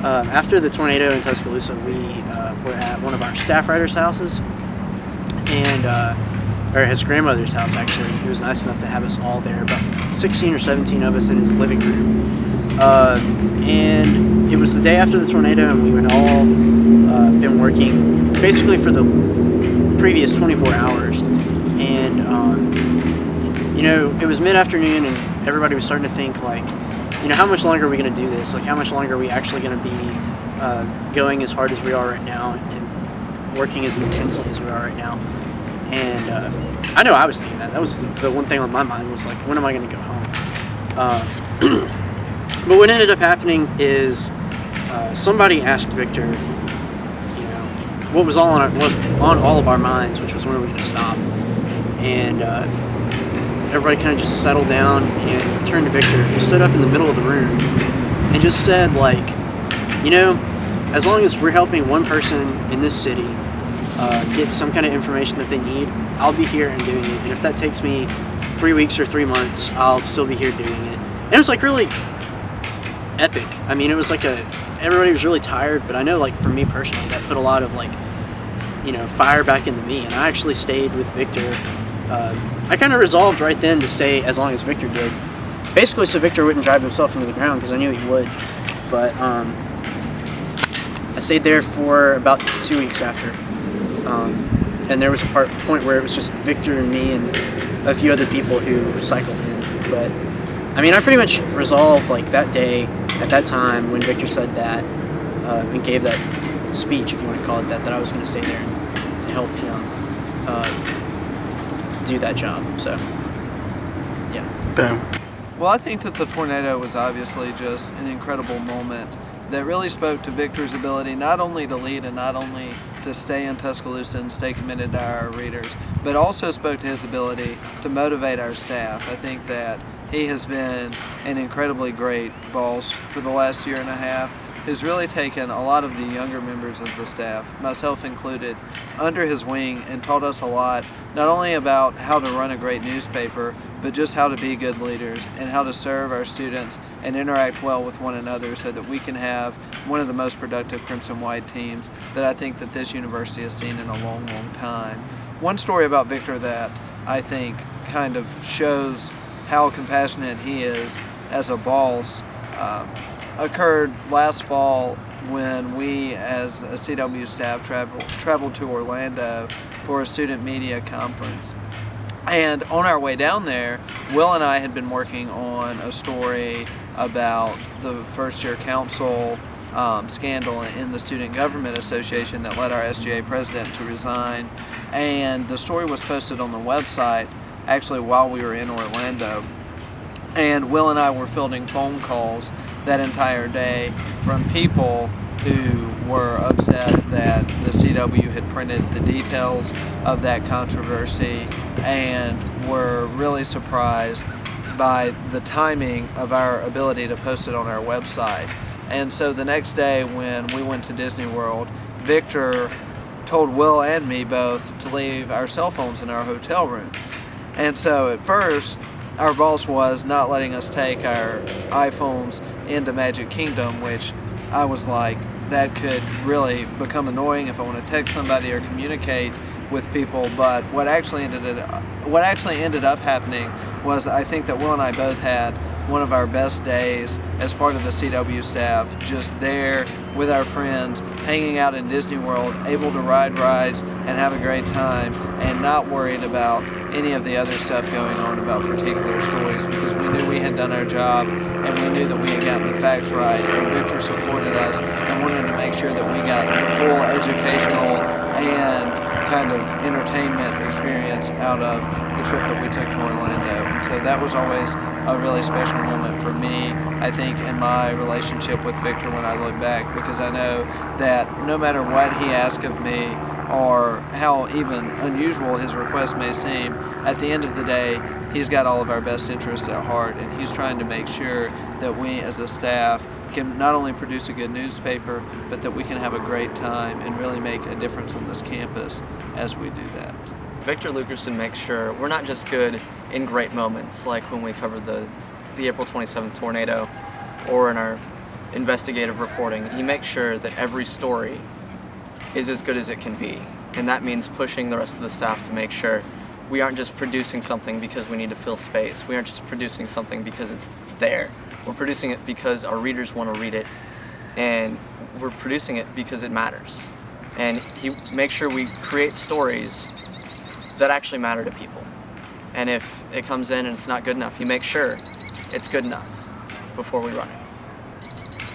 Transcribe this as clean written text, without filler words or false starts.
After the tornado in Tuscaloosa, we were at one of our staff writers' houses, and or his grandmother's house, actually. He was nice enough to have us all there, about 16 or 17 of us in his living room. And it was the day after the tornado, and we had all been working basically for the previous 24 hours. And, it was mid-afternoon, and everybody was starting to think, like, how much longer are we going to do this? Like, how much longer are we actually going to be going as hard as we are right now and working as intensely as we are right now? And I know I was thinking that. That was the one thing on my mind was, like, when am I going to go home? But what ended up happening is somebody asked Victor, what was on all of our minds, which was when are we going to stop? And everybody kind of just settled down and turned to Victor, who stood up in the middle of the room and just said, like, as long as we're helping one person in this city get some kind of information that they need, I'll be here and doing it. And if that takes me 3 weeks or 3 months, I'll still be here doing it. And it was, like, really epic. I mean, it was like everybody was really tired, but I know, like, for me personally, that put a lot of, like, fire back into me. And I actually stayed with Victor. I kind of resolved right then to stay as long as Victor did. Basically, so Victor wouldn't drive himself into the ground, because I knew he would. But I stayed there for about 2 weeks after. And there was a point where it was just Victor and me and a few other people who cycled in. But, I mean, I pretty much resolved, like, that day, at that time, when Victor said that, and gave that speech, if you want to call it that I was going to stay there and help him do that job. So, yeah. Boom. Well, I think that the tornado was obviously just an incredible moment that really spoke to Victor's ability not only to lead and not only to stay in Tuscaloosa and stay committed to our readers, but also spoke to his ability to motivate our staff. I think that he has been an incredibly great boss for the last year and a half, who's really taken a lot of the younger members of the staff, myself included, under his wing and taught us a lot, not only about how to run a great newspaper, but just how to be good leaders and how to serve our students and interact well with one another so that we can have one of the most productive Crimson-White teams that I think that this university has seen in a long, long time. One story about Victor that I think kind of shows how compassionate he is as a boss occurred last fall when we as a CW staff traveled to Orlando for a student media conference. And on our way down there, Will and I had been working on a story about the first-year council scandal in the Student Government Association that led our SGA president to resign. And the story was posted on the website actually while we were in Orlando. And Will and I were fielding phone calls that entire day from people who were upset that the CW had printed the details of that controversy and were really surprised by the timing of our ability to post it on our website. And so the next day when we went to Disney World, Victor told Will and me both to leave our cell phones in our hotel rooms. And so at first, our boss was not letting us take our iPhones into Magic Kingdom, which I was like, that could really become annoying if I want to text somebody or communicate with people. But what actually ended up happening was I think that Will and I both had one of our best days as part of the CW staff, just there with our friends, hanging out in Disney World, able to ride rides and have a great time, and not worried about any of the other stuff going on about particular stories, because we knew we had done our job and we knew that we had gotten the facts right, and Victor supported us and wanted to make sure that we got the full educational and kind of entertainment experience out of the trip that we took to Orlando. And so that was always a really special moment for me, I think, in my relationship with Victor when I look back, because I know that no matter what he asked of me or how even unusual his request may seem, at the end of the day, he's got all of our best interests at heart, and he's trying to make sure that we as a staff can not only produce a good newspaper, but that we can have a great time and really make a difference on this campus as we do that. Victor Luckerson makes sure we're not just good in great moments, like when we covered the April 27th tornado, or in our investigative reporting, he makes sure that every story is as good as it can be. And that means pushing the rest of the staff to make sure we aren't just producing something because we need to fill space. We aren't just producing something because it's there. We're producing it because our readers want to read it, and we're producing it because it matters. And he makes sure we create stories that actually matter to people. And if it comes in and it's not good enough, he makes sure it's good enough before we run it.